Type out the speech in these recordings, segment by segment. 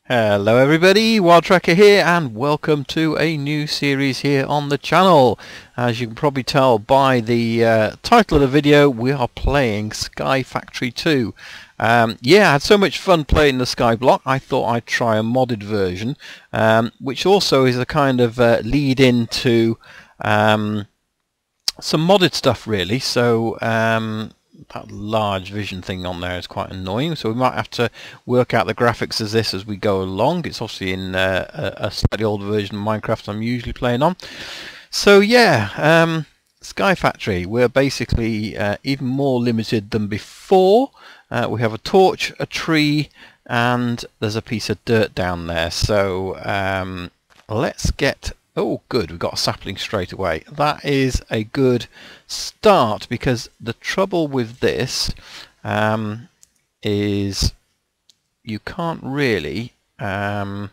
Hello everybody, Wild Tracker here and welcome to a new series here on the channel. As you can probably tell by the title of the video, we are playing Sky Factory 2. Yeah, I had so much fun playing the skyblock, I thought I'd try a modded version, which also is a kind of lead into some modded stuff really. So that large vision thing on there is quite annoying, so we might have to work out the graphics of this as we go along. It's obviously in a slightly older version of Minecraft I'm usually playing on. So yeah, Sky Factory, we're basically even more limited than before. We have a torch, a tree, and there's a piece of dirt down there. So let's get... Oh good, we've got a sapling straight away. That is a good start, because the trouble with this is you can't really, you haven't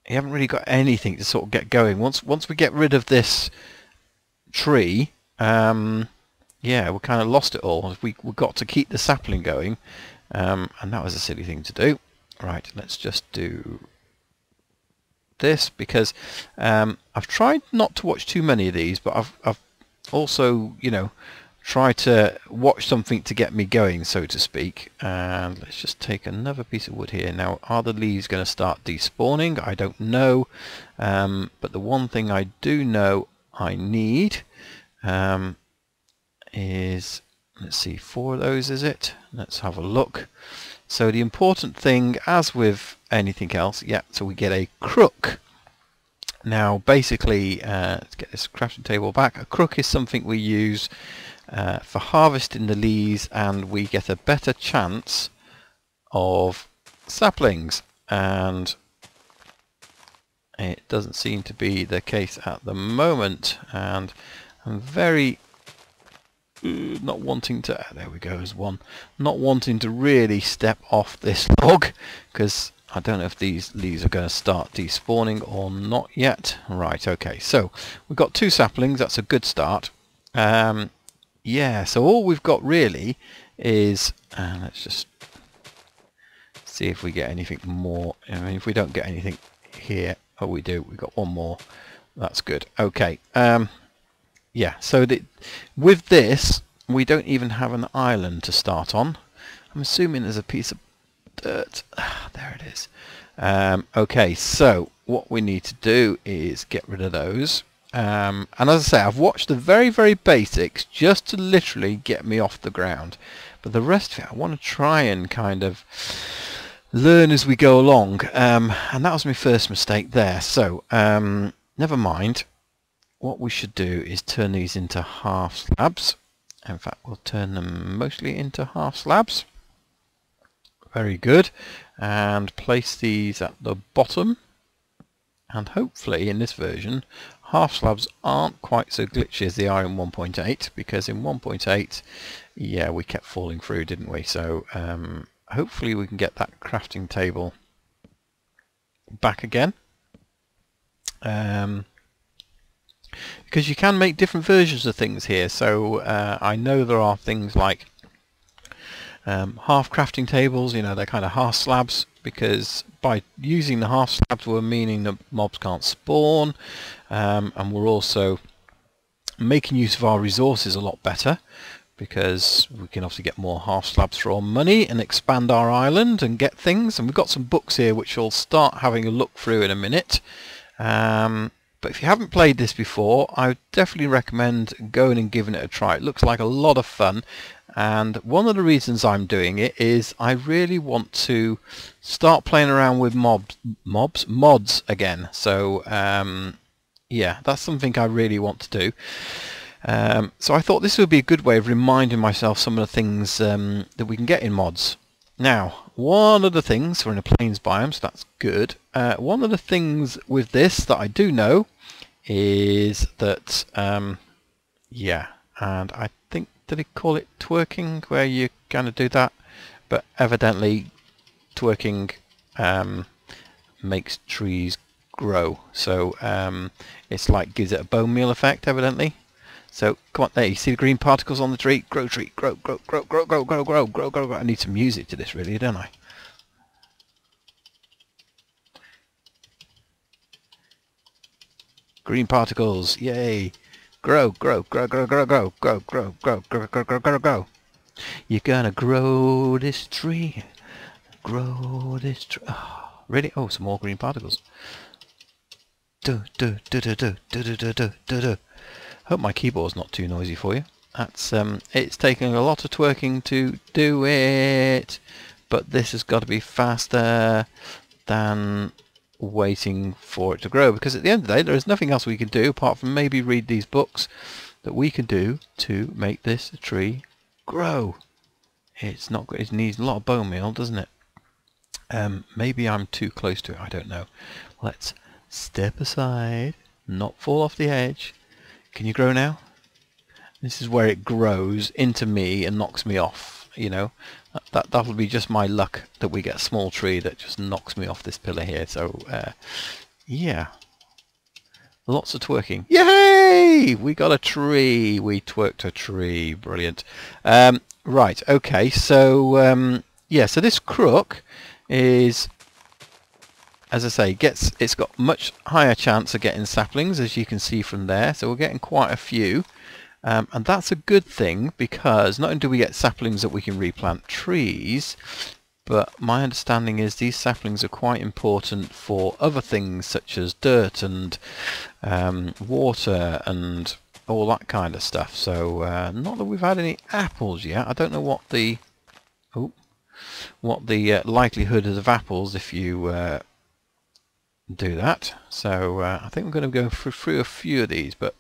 really got anything to sort of get going. Once we get rid of this tree, yeah, we kind of lost it all. We've got to keep the sapling going, and that was a silly thing to do. Right, let's just do this, because I've tried not to watch too many of these, but I've also, you know, tried to watch something to get me going, so to speak. And let's just take another piece of wood here. Now, are the leaves going to start despawning? I don't know, but the one thing I do know I need is, let's see, 4 of those, is it? Let's have a look. So the important thing, as with anything else, yeah, so we get a crook. Now basically, let's get this crafting table back. A crook is something we use for harvesting the leaves, and we get a better chance of saplings, and it doesn't seem to be the case at the moment, and I'm very not wanting to, there we go, there's one, not wanting to really step off this log, because I don't know if these leaves are going to start despawning or not yet. Right, okay, so we've got 2 saplings, that's a good start. Yeah, so all we've got really is, let's just see if we get anything more. I mean, if we don't get anything here, oh we do, we've got 1 more, that's good. Okay, yeah, so with this, we don't even have an island to start on. I'm assuming there's a piece of dirt. There it is. Okay, so what we need to do is get rid of those. And as I say, I've watched the very, very basics just to literally get me off the ground. But the rest of it, I want to try and kind of learn as we go along. And that was my first mistake there. So, never mind. What we should do is turn these into half slabs. In fact, we'll turn them mostly into half slabs. Very good. And place these at the bottom. And hopefully in this version, half slabs aren't quite so glitchy as they are in 1.8, because in 1.8, yeah, we kept falling through, didn't we? So hopefully we can get that crafting table back again. Because you can make different versions of things here. So I know there are things like half crafting tables, you know, they're kind of half slabs, because by using the half slabs we're meaning that mobs can't spawn, and we're also making use of our resources a lot better, because we can obviously get more half slabs for our money and expand our island and get things. And we've got some books here which we'll start having a look through in a minute. But if you haven't played this before, I would definitely recommend going and giving it a try. It looks like a lot of fun, and one of the reasons I'm doing it is I really want to start playing around with mods again. So yeah, that's something I really want to do. So I thought this would be a good way of reminding myself some of the things that we can get in mods. Now, one of the things, we're in a plains biome, so that's good. One of the things with this that I do know is that, yeah, and I think, did they call it twerking, where you kind of do that? But evidently, twerking makes trees grow. So it's like, gives it a bone meal effect, evidently. So come on, there you see the green particles on the tree. Grow tree, grow, grow, grow, grow, grow, grow, grow, grow, grow, grow. I need some music to this really, don't I? Green particles, yay! Grow, grow, grow, grow, grow, grow, grow, grow, grow, grow, grow, grow, grow, grow. You're gonna grow this tree. Grow this tree. Oh, really? Oh, some more green particles. Do do do do do do do do do do do. Hope my keyboard's not too noisy for you. That's it's taking a lot of twerking to do it, but this has got to be faster than waiting for it to grow, because at the end of the day there is nothing else we can do apart from maybe read these books that we can do to make this tree grow. It's not good. It needs a lot of bone meal, doesn't it? Maybe I'm too close to it, I don't know. Let's step aside, not fall off the edge. Can you grow now? This is where it grows into me and knocks me off, you know. That'll be just my luck that we get a small tree that just knocks me off this pillar here. So yeah, lots of twerking. Yay! We got a tree. We twerked a tree. Brilliant. Right, okay, so yeah, so this crook is, as I say, it's got much higher chance of getting saplings, as you can see from there. So we're getting quite a few. And that's a good thing, because not only do we get saplings that we can replant trees, but my understanding is these saplings are quite important for other things such as dirt and water and all that kind of stuff. So not that we've had any apples yet. I don't know what the likelihood is of apples if you do that. So I think we're going to go through a few of these, but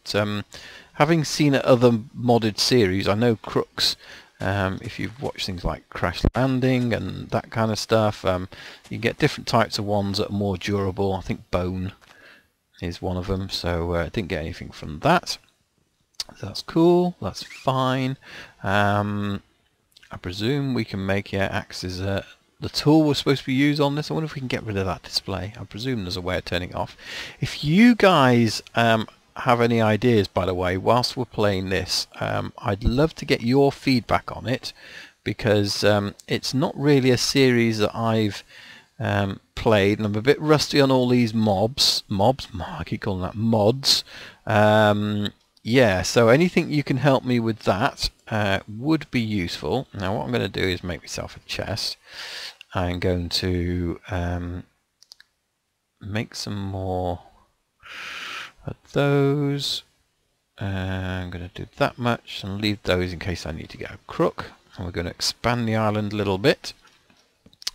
having seen other modded series, I know crooks, if you've watched things like Crash Landing and that kind of stuff, you get different types of ones that are more durable. I think bone is one of them, so I didn't get anything from that. So that's cool, that's fine. I presume we can make, yeah, axes. The tool was supposed to be used on this. I wonder if we can get rid of that display. I presume there's a way of turning it off. If you guys have any ideas, by the way, whilst we're playing this, I'd love to get your feedback on it, because it's not really a series that I've played, and I'm a bit rusty on all these mobs. I keep calling that mods. Yeah, so anything you can help me with that would be useful. Now what I'm going to do is make myself a chest. I'm going to make some more of those. I'm going to do that much and leave those in case I need to get a crook. And we're going to expand the island a little bit.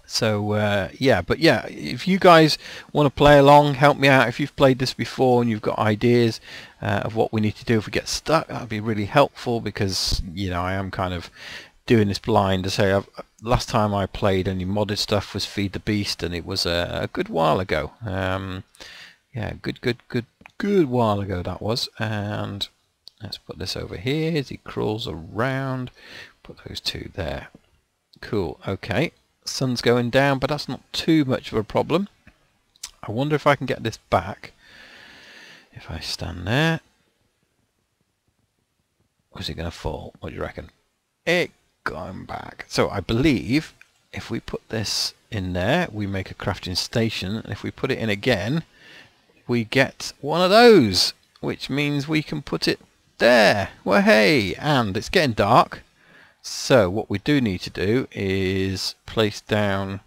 So yeah, but yeah, if you guys want to play along, help me out. If you've played this before and you've got ideas of what we need to do if we get stuck, that would be really helpful, because you know I am kind of doing this blind. To say, last time I played any modded stuff was Feed the Beast, and it was a good while ago. Yeah, good while ago that was. And let's put this over here as he crawls around. Put those two there. Cool. Okay. Sun's going down, but that's not too much of a problem. I wonder if I can get this back. If I stand there, or is it going to fall? What do you reckon? It going back. So I believe if we put this in there, we make a crafting station, and if we put it in again, we get one of those, which means we can put it there. Well, hey, and it's getting dark. So what we do need to do is place down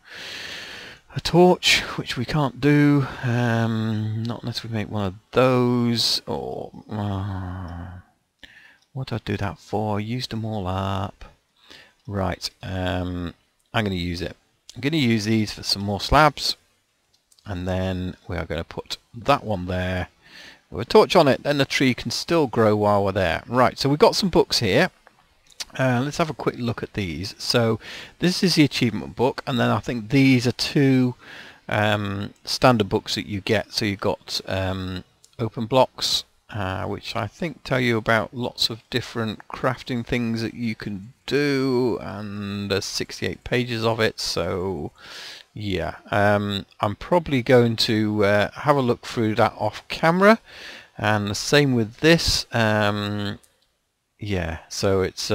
a torch, which we can't do, not unless we make one of those, or what do I do that for? Used them all up. Right, I'm going to use it. I'm going to use these for some more slabs, and then we are going to put that one there with a torch on it. Then the tree can still grow while we're there. Right, so we've got some books here. Let's have a quick look at these. So this is the achievement book, and then I think these are two standard books that you get. So you've got open blocks, which I think tell you about lots of different crafting things that you can do, and there's 68 pages of it. So yeah, I'm probably going to have a look through that off camera, and the same with this. Yeah, so it's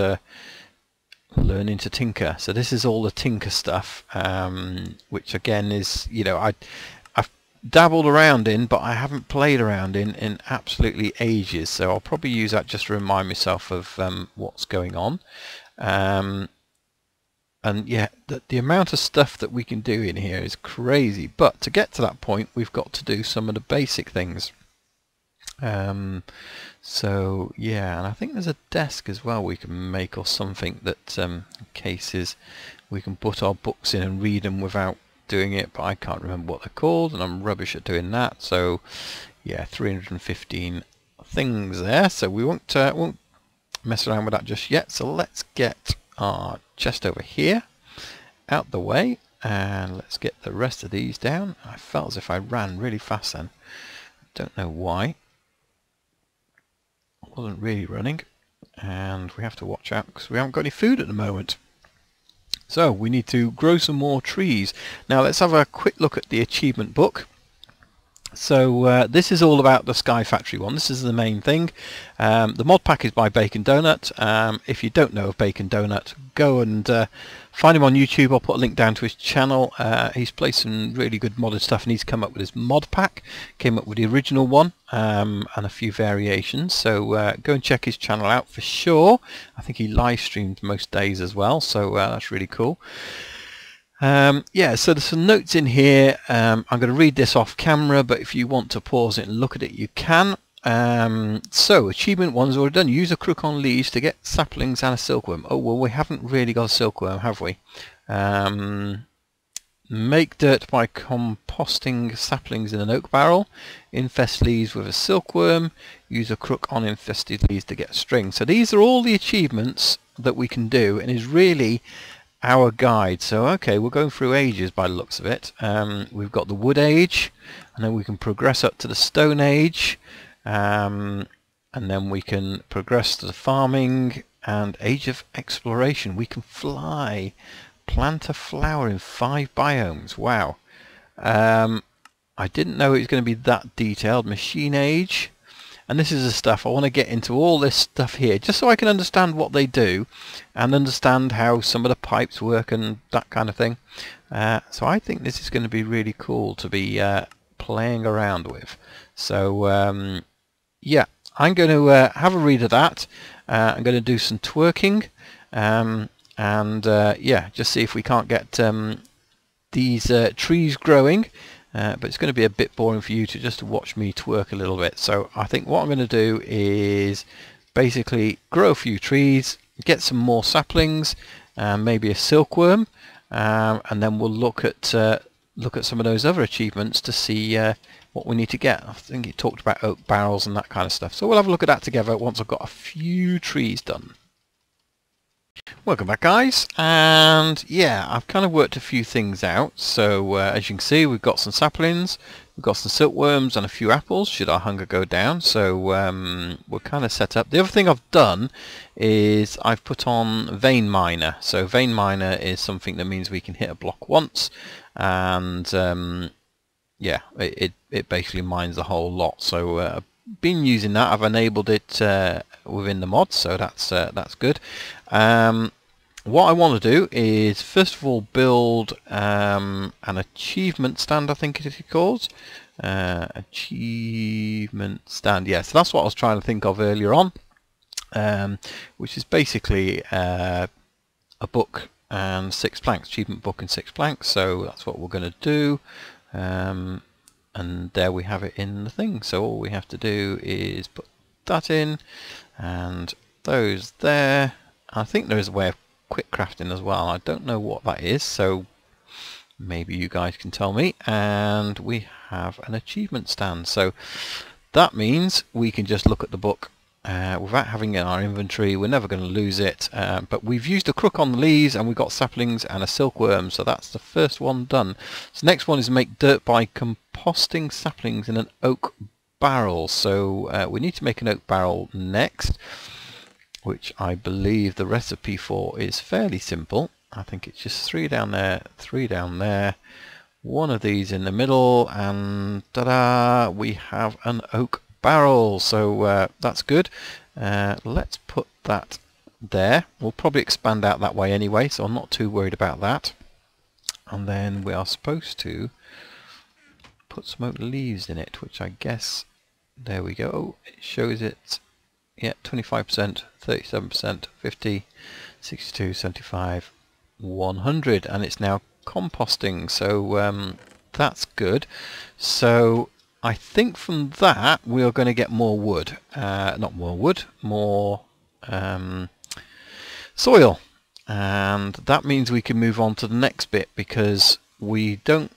learning to tinker. So this is all the tinker stuff, which again is, you know, I've dabbled around in, but I haven't played around in absolutely ages, so I'll probably use that just to remind myself of what's going on. And yeah, the amount of stuff that we can do in here is crazy, but to get to that point we've got to do some of the basic things. So yeah, and I think there's a desk as well we can make, or something that in cases we can put our books in and read them without doing it, but I can't remember what they're called and I'm rubbish at doing that. So yeah, 315 things there, so we won't mess around with that just yet. So let's get our chest over here out the way, and let's get the rest of these down. I felt as if I ran really fast then, don't know why. I wasn't really running, and we have to watch out because we haven't got any food at the moment. So we need to grow some more trees. Now let's have a quick look at the achievement book. So this is all about the Sky Factory one. This is the main thing. The mod pack is by Bacon Donut. If you don't know of Bacon Donut, go and find him on YouTube. I'll put a link down to his channel. He's played some really good modded stuff, and he's come up with his mod pack. Came up with the original one and a few variations. So go and check his channel out for sure. I think he live streams most days as well, so that's really cool. Yeah, so there's some notes in here. I'm going to read this off camera, but if you want to pause it and look at it, you can. So achievement 1's already done. Use a crook on leaves to get saplings and a silkworm. Oh well, we haven't really got a silkworm, have we? Make dirt by composting saplings in an oak barrel. Infest leaves with a silkworm. Use a crook on infested leaves to get a string. So these are all the achievements that we can do, and is really our guide. So okay, we're going through ages by the looks of it. We've got the wood age, and then we can progress up to the stone age, and then we can progress to the farming and age of exploration. We can fly, plant a flower in 5 biomes. Wow. I didn't know it was going to be that detailed. Machine age. And this is the stuff I want to get into, all this stuff here, just so I can understand what they do and understand how some of the pipes work and that kind of thing. So I think this is going to be really cool to be playing around with. So yeah, I'm going to have a read of that. I'm going to do some twerking and yeah, just see if we can't get these trees growing. But it's going to be a bit boring for you to just watch me twerk a little bit. So I think what I'm going to do is basically grow a few trees, get some more saplings, maybe a silkworm, and then we'll look at some of those other achievements to see what we need to get. I think it talked about oak barrels and that kind of stuff. So we'll have a look at that together once I've got a few trees done. Welcome back, guys, and yeah, I've kind of worked a few things out. So as you can see, we've got some saplings, we've got some silkworms and a few apples should our hunger go down. So we're kind of set up. The other thing I've done is I've put on vein miner. So vein miner is something that means we can hit a block once, and yeah, it basically mines the whole lot. So I've been using that. I've enabled it within the mod, so that's good. What I want to do is first of all build an achievement stand, I think it is called. Achievement stand, yeah, so that's what I was trying to think of earlier on, which is basically a book and 6 planks, achievement book and 6 planks. So that's what we're going to do, and there we have it in the thing. So all we have to do is put that in and those there. I think there is a way of quick crafting as well. I don't know what that is, so maybe you guys can tell me. And we have an achievement stand, so that means we can just look at the book without having it in our inventory. We're never going to lose it, but we've used a crook on the leaves and we've got saplings and a silkworm, so that's the first one done. So next one is make dirt by composting saplings in an oak barrel. So we need to make an oak barrel next, which I believe the recipe for is fairly simple. I think it's just 3 down there, 3 down there, 1 of these in the middle, and ta-da, we have an oak barrel. So that's good. Let's put that there. We'll probably expand out that way anyway, so I'm not too worried about that. And then we are supposed to put some oak leaves in it, which I guess, there we go, it shows it, yeah, 25%, 37%, 50, 62, 75, 100, and it's now composting, so that's good. So I think from that we are going to get more wood, not more wood, more soil, and that means we can move on to the next bit, because we don't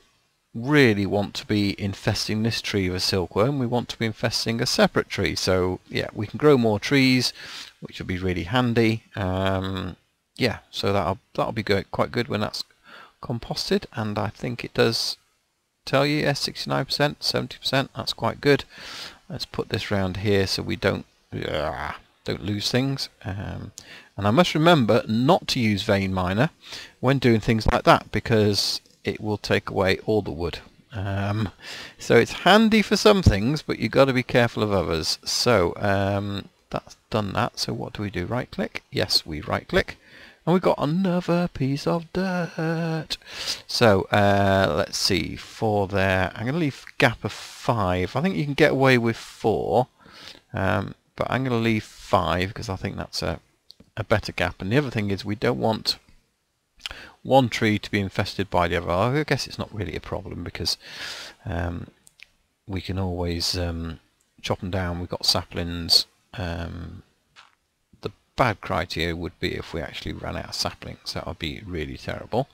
really want to be infesting this tree with silkworm. We want to be infesting a separate tree. So yeah, we can grow more trees, which will be really handy. Yeah, so that'll be quite good when that's composted, and I think it does tell you, yes, 69%, 70%. That's quite good. Let's put this round here so we don't lose things. And I must remember not to use vein miner when doing things like that, because it will take away all the wood. So it's handy for some things, but you've got to be careful of others. So that's done that. So what do we do? Right click? Yes, we right click. And we've got another piece of dirt. So let's see, 4 there. I'm going to leave a gap of 5. I think you can get away with 4. But I'm going to leave 5 because I think that's a better gap. And the other thing is, we don't want one tree to be infested by the other. I guess it's not really a problem, because we can always chop them down. We've got saplings. The bad criteria would be if we actually ran out of saplings. That would be really terrible.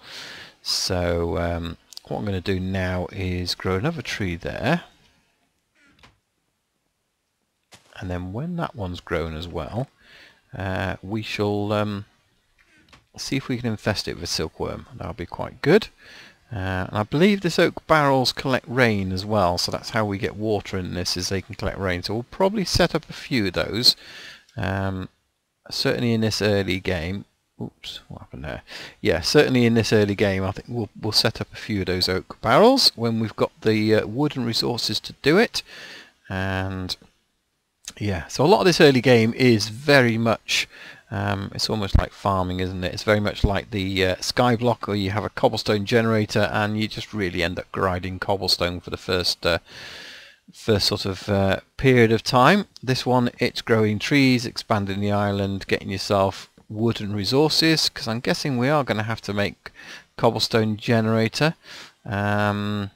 So what I'm going to do now is grow another tree there, and then when that one's grown as well, we shall see if we can infest it with silkworm. That'll be quite good. And I believe this oak barrels collect rain as well, so that's how we get water in this, is they can collect rain. So we'll probably set up a few of those, certainly in this early game. Oops, what happened there? Yeah, certainly in this early game I think we'll set up a few of those oak barrels when we've got the wood and resources to do it. And yeah, so a lot of this early game is very much it's almost like farming, isn't it? It's very much like the skyblock, where you have a cobblestone generator and you just really end up grinding cobblestone for the first sort of period of time. This one, it's growing trees, expanding the island, getting yourself wood and resources, because I'm guessing we are going to have to make cobblestone generator. Not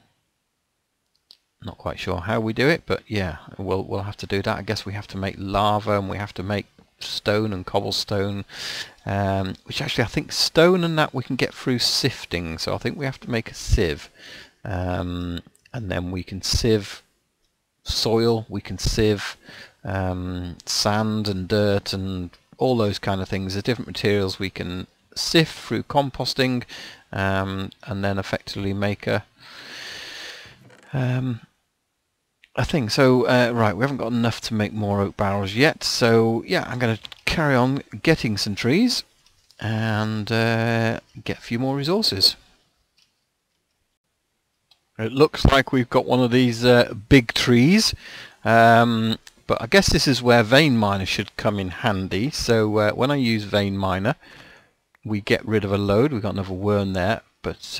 quite sure how we do it, but yeah, we'll have to do that. I guess we have to make lava, and we have to make stone and cobblestone, which actually I think stone and that we can get through sifting, so I think we have to make a sieve, and then we can sieve soil, we can sieve sand and dirt and all those kind of things. There's different materials we can sift through composting, and then effectively make a thing. So right, we haven't got enough to make more oak barrels yet, so yeah, I'm going to carry on getting some trees and get a few more resources. It looks like we've got one of these big trees, but I guess this is where vein miner should come in handy. So when I use vein miner, we get rid of a load. We've got another worm there, but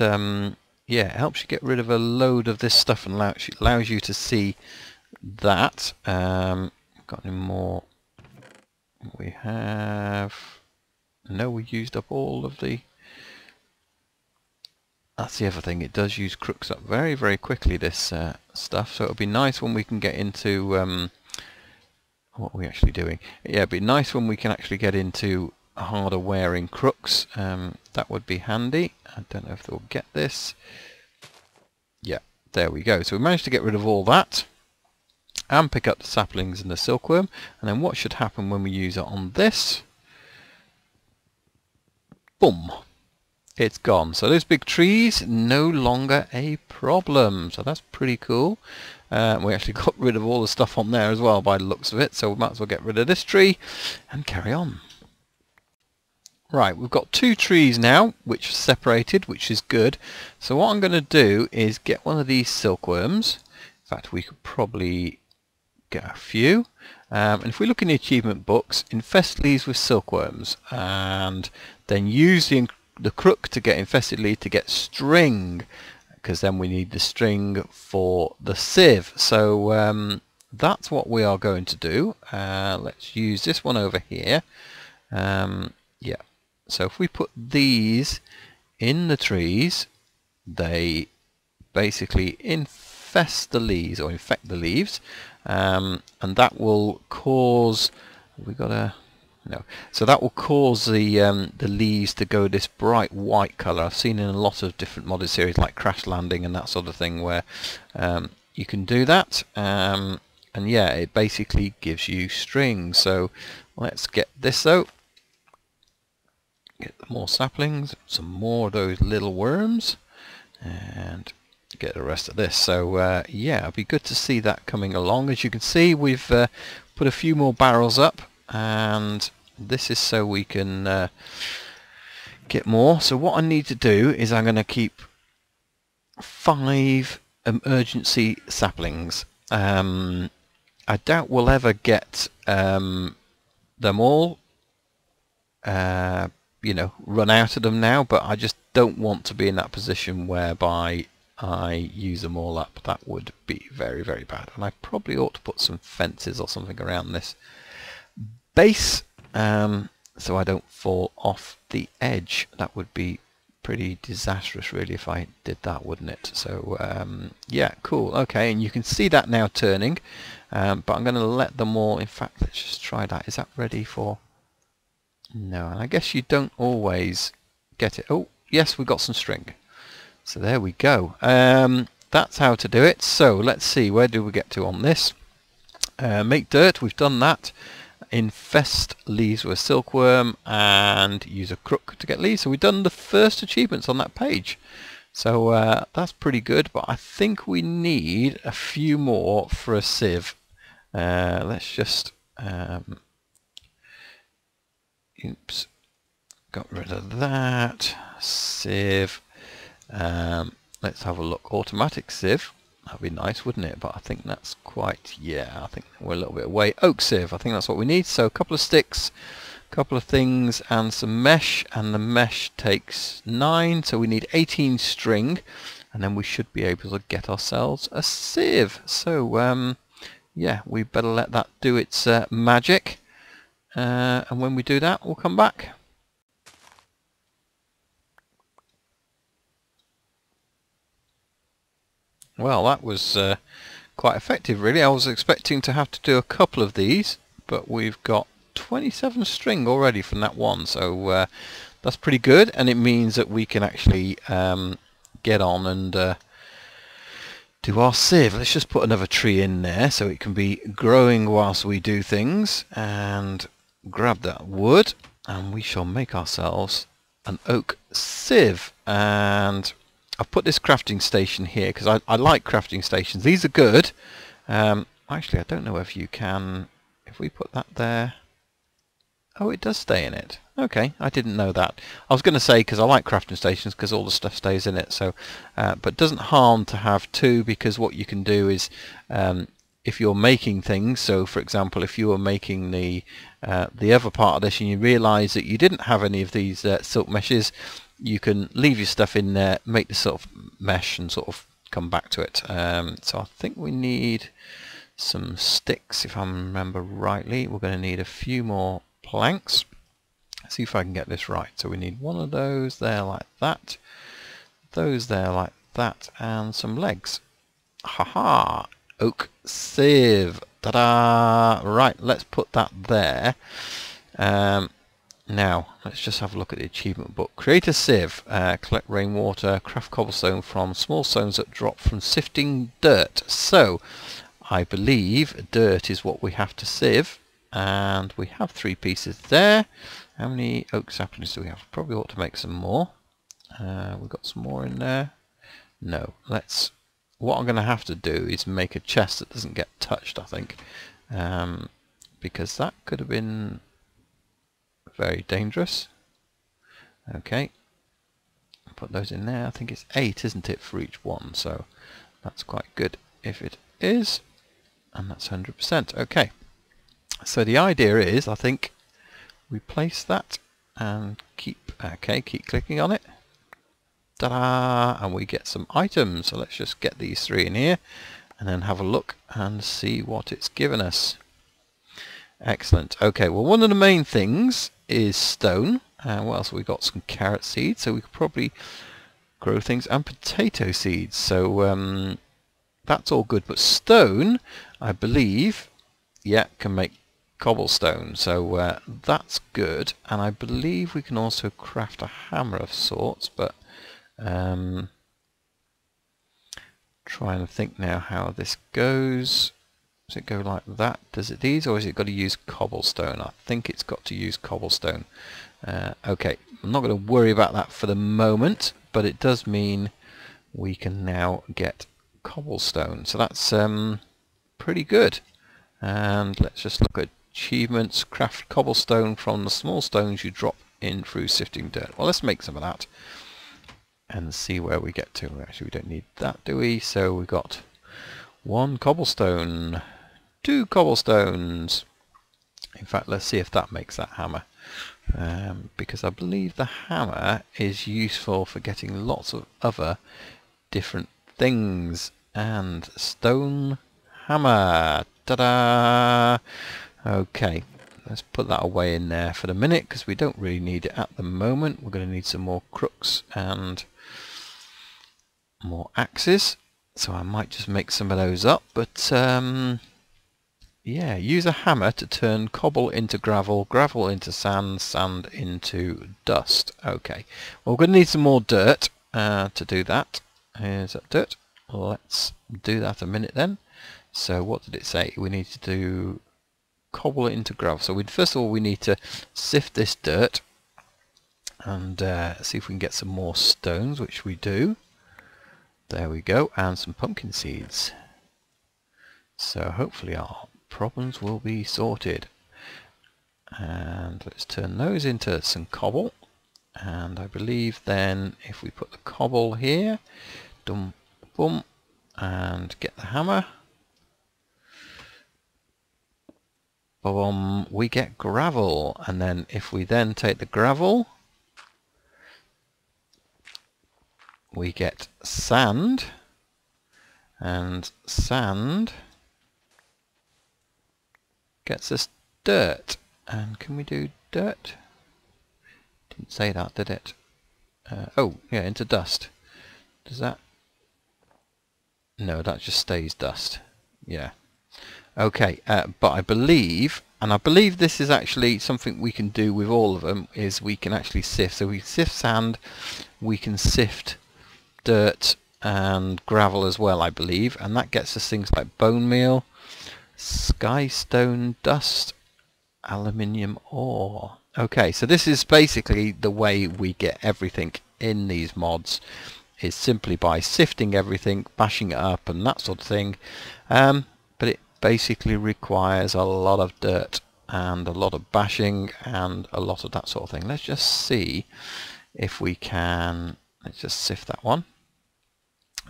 yeah, it helps you get rid of a load of this stuff and allows you to see that. Got any more? We have... No, we used up all of the... That's the other thing, it does use crooks up very, very quickly, this stuff, so it'll be nice when we can get into... what are we actually doing? Yeah, it'd be nice when we can actually get into harder wearing crooks. That would be handy. I don't know if they'll get this. Yeah, there we go. So we managed to get rid of all that and pick up the saplings and the silkworm. And then what should happen when we use it on this? Boom! It's gone. So those big trees, no longer a problem. So that's pretty cool. We actually got rid of all the stuff on there as well by the looks of it. So we might as well get rid of this tree and carry on. Right, we've got 2 trees now, which are separated, which is good. So what I'm going to do is get one of these silkworms. In fact, we could probably get a few. And if we look in the achievement books, infest leaves with silkworms, and then use the crook to get infested leaf to get string. because then we need the string for the sieve. So that's what we are going to do. Let's use this one over here. Yeah, so if we put these in the trees, they basically infest the leaves, or infect the leaves, and that will cause, so that will cause the leaves to go this bright white colour. I've seen in a lot of different modded series like Crash Landing and that sort of thing, where you can do that, and yeah, it basically gives you strings. So let's get this though. Get more saplings, some more of those little worms, and get the rest of this. So yeah, it'll be good to see that coming along. As you can see, we've put a few more barrels up, and this is so we can get more. So what I need to do is I'm going to keep 5 emergency saplings. I doubt we'll ever get them all, run out of them now, but I just don't want to be in that position whereby I use them all up. That would be very, very bad. And I probably ought to put some fences or something around this base, so I don't fall off the edge. That would be pretty disastrous really if I did that, wouldn't it? So yeah, cool. Okay, and you can see that now turning, but I'm going to let them all, in fact, let's just try that. Is that ready for... No, and I guess you don't always get it. Oh, yes, we've got some string. So there we go. That's how to do it. So let's see, where do we get to on this? Make dirt, we've done that. Infest leaves with a silkworm, and use a crook to get leaves. So we've done the first achievements on that page. So that's pretty good, but I think we need a few more for a sieve. Let's just... oops, got rid of that. Sieve. Let's have a look. Automatic sieve. That'd be nice, wouldn't it? But I think that's quite, yeah, I think we're a little bit away. Oak sieve, I think that's what we need. So a couple of sticks, a couple of things, and some mesh. And the mesh takes 9, so we need 18 string. And then we should be able to get ourselves a sieve. So, yeah, we better let that do its magic. And when we do that, we'll come back. Well, that was quite effective really. I was expecting to have to do a couple of these, but we've got 27 string already from that one, so that's pretty good, and it means that we can actually get on and do our sieve. Let's just put another tree in there so it can be growing whilst we do things, and grab that wood, and we shall make ourselves an oak sieve. And I've put this crafting station here because I like crafting stations. These are good. Actually, I don't know if you can... If we put that there... Oh, it does stay in it. Okay, I didn't know that. I was going to say, because I like crafting stations because all the stuff stays in it. So, but it doesn't harm to have 2, because what you can do is... if you're making things, so for example, if you were making the other part of this and you realise that you didn't have any of these silk meshes, you can leave your stuff in there, make the sort of mesh, and sort of come back to it. So I think we need some sticks, if I remember rightly. We're going to need a few more planks. Let's see if I can get this right. So we need one of those there like that, those there like that, and some legs. Haha! Oak sieve. Ta-da! Right, let's put that there. Now, let's just have a look at the achievement book. Create a sieve. Collect rainwater. Craft cobblestone from small stones that drop from sifting dirt. So, I believe dirt is what we have to sieve. And we have 3 pieces there. How many oak saplings do we have? Probably ought to make some more. We've got some more in there. No, let's... What I'm going to have to do is make a chest that doesn't get touched, I think. Because that could have been very dangerous. Okay. Put those in there. I think it's 8, isn't it, for each one? So that's quite good if it is. And that's 100%. Okay. So the idea is, I think, we place that and keep clicking on it. Ta-da! And we get some items. So let's just get these 3 in here and then have a look and see what it's given us. Excellent. Okay, well, one of the main things is stone. What else? We got some carrot seeds, so we could probably grow things, and potato seeds. So that's all good. But stone, I believe, yeah, can make cobblestone. So that's good. And I believe we can also craft a hammer of sorts. But trying to think now how this goes. Does it go like that? Does it these, or has it got to use cobblestone? I think it's got to use cobblestone. Okay, I'm not going to worry about that for the moment, but it does mean we can now get cobblestone. So that's pretty good. And let's just look at achievements. Craft cobblestone from the small stones you drop in through sifting dirt. Well, let's make some of that and see where we get to. Actually, we don't need that, do we? So we got 1 cobblestone, 2 cobblestones. In fact, let's see if that makes that hammer. Because I believe the hammer is useful for getting lots of other different things. And stone hammer. Ta-da! Okay, let's put that away in there for the minute because we don't really need it at the moment. We're going to need some more crooks and more axes. So I might just make some of those up. But yeah, use a hammer to turn cobble into gravel, gravel into sand, sand into dust. Okay, well, we're going to need some more dirt to do that. Here's that dirt. Let's do that a minute then. So what did it say? We need to do cobble it into gravel. So first of all we need to sift this dirt and see if we can get some more stones, which we do. There we go, and some pumpkin seeds. So hopefully our problems will be sorted. And let's turn those into some cobble. And I believe then if we put the cobble here, dum, boom, and get the hammer, boom, we get gravel. And then if we then take the gravel, we get sand, and sand gets us dirt. And can we do dirt? Didn't say that, did it? Oh, yeah, into dust. Does that? No, that just stays dust. Yeah. Okay, but I believe, and I believe this is actually something we can do with all of them, is we can actually sift. So we sift sand, we can sift dirt and gravel as well, I believe, and that gets us things like bone meal, skystone dust, aluminium ore. Okay, so this is basically the way we get everything in these mods, is simply by sifting everything, bashing it up and that sort of thing, but it basically requires a lot of dirt and a lot of bashing and a lot of that sort of thing. Let's just see if we can, let's just sift that one.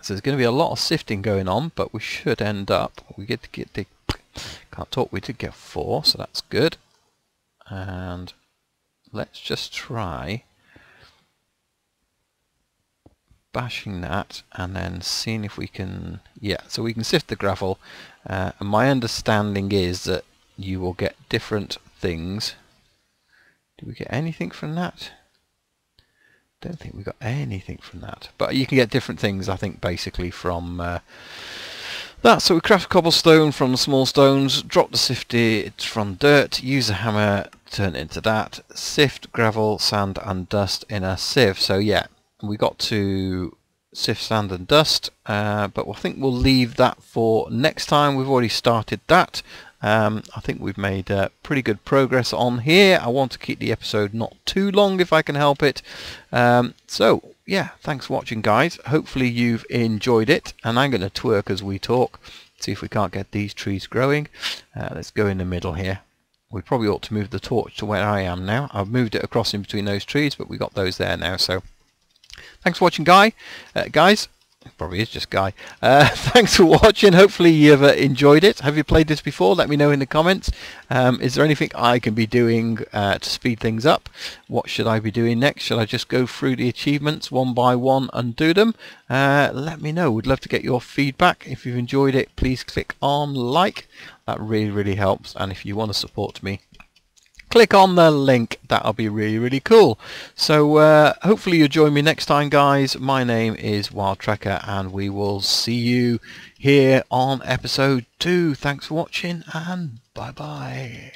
So there's going to be a lot of sifting going on, but we should end up, we get to get the, can't talk, we did get 4, so that's good. And let's just try bashing that and then seeing if we can, yeah, so we can sift the gravel, and my understanding is that you will get different things. Do we get anything from that? Don't think we got anything from that, but you can get different things, I think, basically from that. So we craft cobblestone from the small stones, drop the sifted from dirt, use a hammer, turn it into that, sift gravel, sand and dust in a sieve. So yeah, we got to sift sand and dust, but I think we'll leave that for next time. We've already started that. I think we've made pretty good progress on here. I want to keep the episode not too long if I can help it. So yeah, thanks for watching, guys. Hopefully you've enjoyed it, and I'm going to twerk as we talk, see if we can't get these trees growing. Let's go in the middle here. We probably ought to move the torch to where I am now. I've moved it across in between those trees, but we got those there now. So thanks for watching, guys. Probably is just Guy. Thanks for watching. Hopefully you've enjoyed it. Have you played this before? Let me know in the comments. Is there anything I can be doing to speed things up? What should I be doing next? Should I just go through the achievements one by one and do them? Let me know. We'd love to get your feedback. If you've enjoyed it, please click on like. That really helps. And if you want to support me, click on the link. That'll be really cool. So hopefully you'll join me next time, guys. My name is Wild Trekker, and we will see you here on episode 2. Thanks for watching, and bye bye.